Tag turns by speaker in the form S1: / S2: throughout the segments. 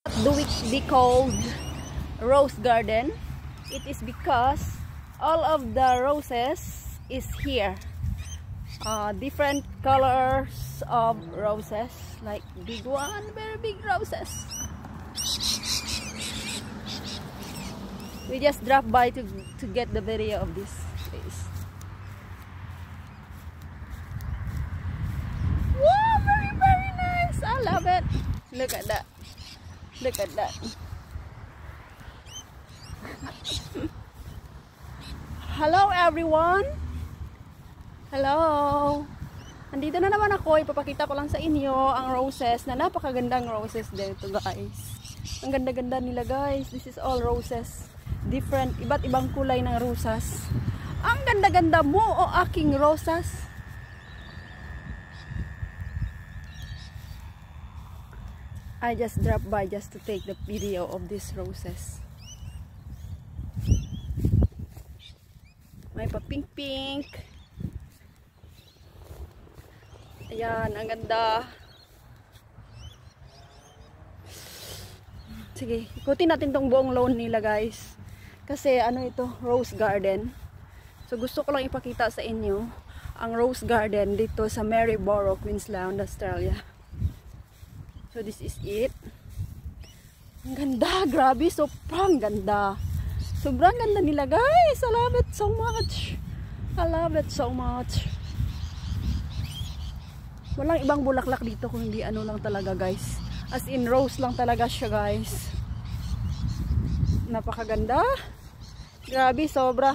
S1: Do it be called rose garden? It is because all of the roses is here. Different colors of roses, like big one, very big roses. We just dropped by to get the video of this place. Wow, very nice. I love it. Look at that. Look at that. Hello everyone. Hello. Andito na naman ako. Ipapakita ko lang sa inyo ang roses na napakagandang roses dito, guys. Ang ganda-ganda nila, guys. This is all roses. Different, iba't ibang kulay ng rosas. Ang ganda-ganda mo, o aking rosas. I just dropped by just to take the video of these roses. May pa pink. Ayan, ang ganda. Sige, ikutin natin tong buong lawn nila, guys. Kasi ano ito, rose garden. So gusto ko lang ipakita sa inyo ang rose garden dito sa Maryborough, Queensland, Australia. So this is it. Ang ganda, grabe, sobrang ganda. Sobrang ganda nila, guys. I love it so much. I love it so much. Walang ibang bulaklak dito kung hindi ano lang talaga, guys. As in rose lang talaga siya, guys. Napakaganda. Grabe, sobra.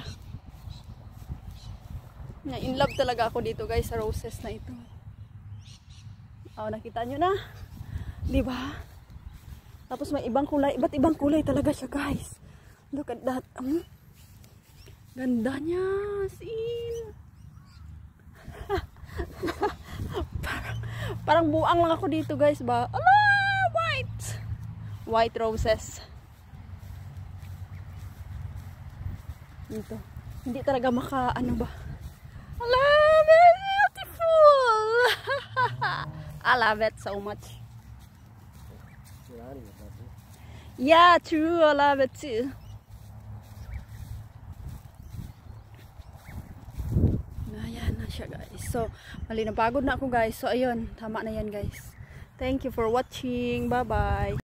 S1: In love talaga ako dito, guys, sa roses na ito. Oh, nakita nyo na? Diba? Tapos may ibang kulay, iba't ibang kulay talaga siya, guys. Look at that. Ganda niya. Sin. parang buang lang ako dito, guys, ba? Ala, white. White roses. Dito. Hindi talaga ano ba? Ala, very beautiful. I love it so much. Yeah, true. I love it too. Ayan na siya, guys. So, napagod na ako, guys. So, ayun. Tama na yan, guys. Thank you for watching. Bye-bye.